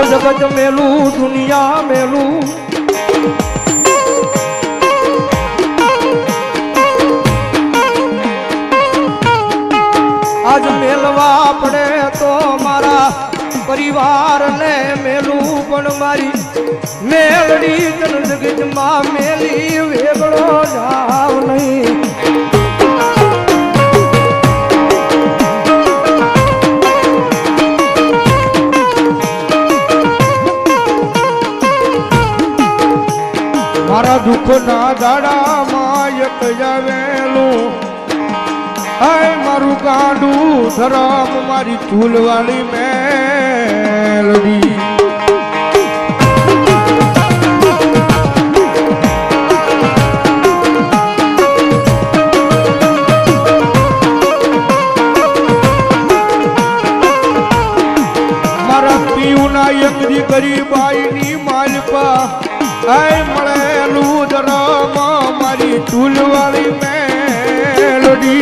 जगत मेलू दुनिया मेलू आज मेलवा पड़े तो मारा परिवार ने मेलू पण मारी मेलड़ी जन जगत मां मेली वेगड़ो जाव नहीं मारा दुख ना दाड़ा मायक जावेलू आय मारू गांडू धरम मारी चूल वाली मेलडी मारा पीऊना यकदी गरीबाई नी मालपा आय मळेलू धरम मारी चूल वाली मेलडी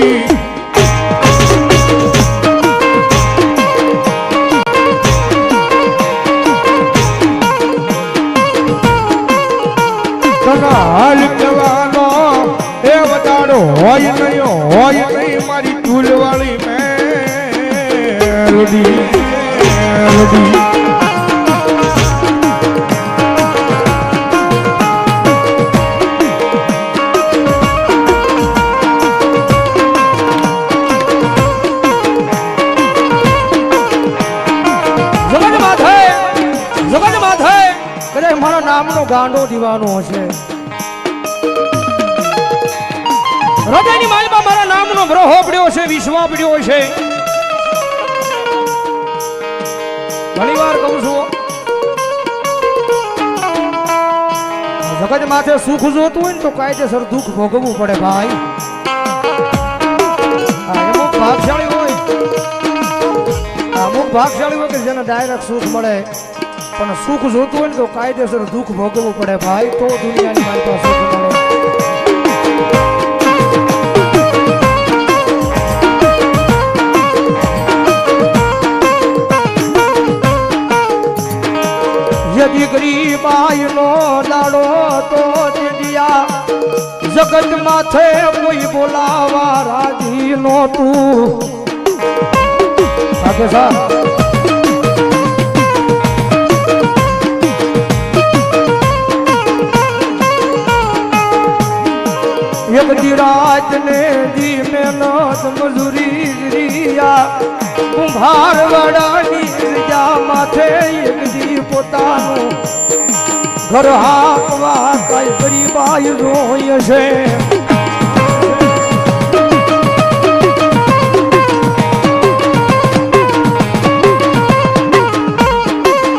हाल जवानो ए बताड़ो होय नहीं मारी चूल वाली मेलडी जगत माथे कदे मारा नामनो गांडो दीवानो हशे हृदयनी मालपा मारा नामनो ब्रहो पड्यो छे विश्वा पड्यो छे घणी वार कहूं छुं जगत माथे सुख जोतुं होय तो कायदेसर दुख भोगवવું પડે ભાઈ અમુક ભાગશાળી હોય કે જેને ડાયરેક્ટ સુખ મળે પણ સુખ જોતું હોય ને તો કાયદેસર દુઃખ ભોગવવું પડે ભાઈ તો દુનિયાની મારી પાસે સુખ મળે यदि गरीबाई नो लाड़ो तो दिया जगत माथे कोई बोलावा राजी नो तू आगे साहब एक दिराज ने दी मेहनत मजूरी रिया कुंभार वडानी जा माथे एक दी पोतानु घर हाकवा कई गरीबाई रोय छे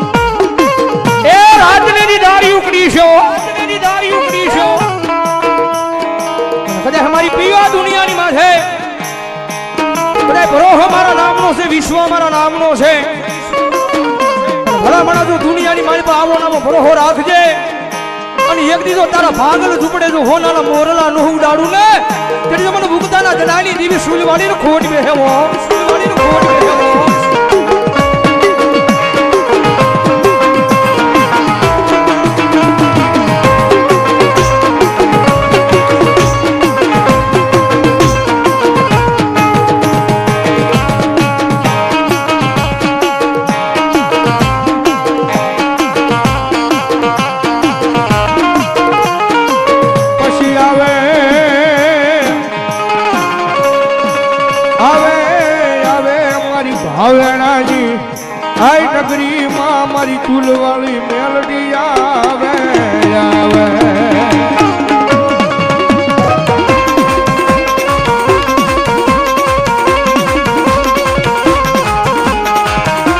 ए राजने दी दाढ़ी उकड़ी छो कदे हमारी पीवा दुनिया नी माथे कदे ब्रह्म हमारा नामनो से विश्व हमारा नामनो से भला मना जो दुनिया नी मारी आवो नामो ब्रह्म राखजे અને એક દીધો તારા ભાગલ ઝૂપડે જો હોનાના મોરલા નો ઉડાડું ને તેડી જો મને ભૂકતાના જડાની દીવી સુલવાણી નો ખોટ બેહેવો સુલવાણી નો ખોટ બેહેવો हाय नगरी मां मारी चूल वाली मेलडी आवे आवे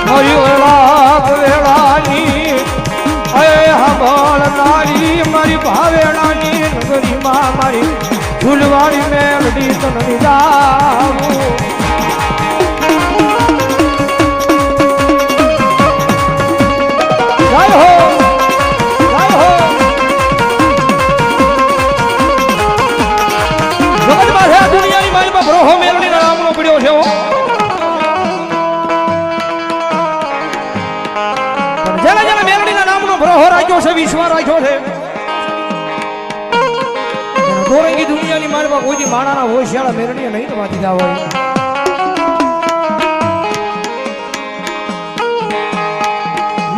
मारी ओलाक वेलानी अय हबल नारी मारी भावेणानी नगरी मां मारी चूल वाली मेलडी तननी जाऊ રાખ્યો છે, વિશ્વાસ રાખ્યો છે. દોરંગી દુનિયાની માલમાં કોઈ માણાના હોશિયાળા મેરણીએ નહીં થવા દીધા હોય.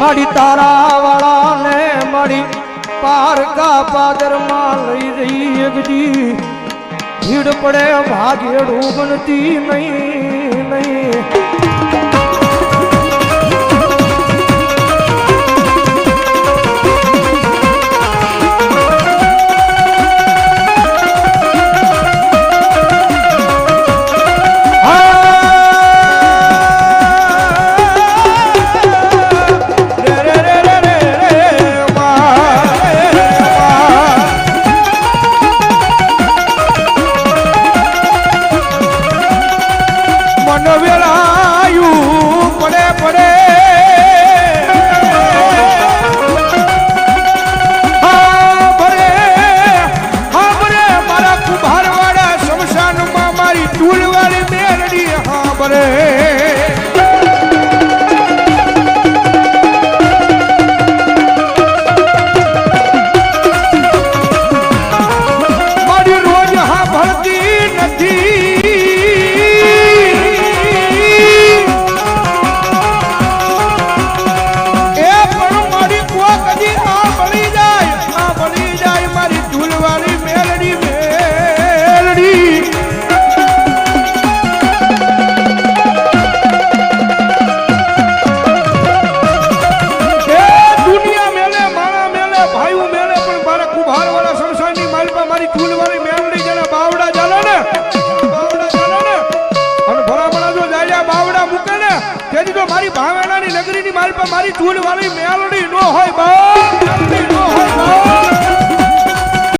મારી તારા વાળા ને મારી પારકા પાદર માં લઈ રહી એકદી ભીડ પડે ભાગેડું બનતી નહીં નહીં. મારી ભાવેણાની નગરીની માલ પર મારી ચૂલ વાળી મેલડી નો હોય બા.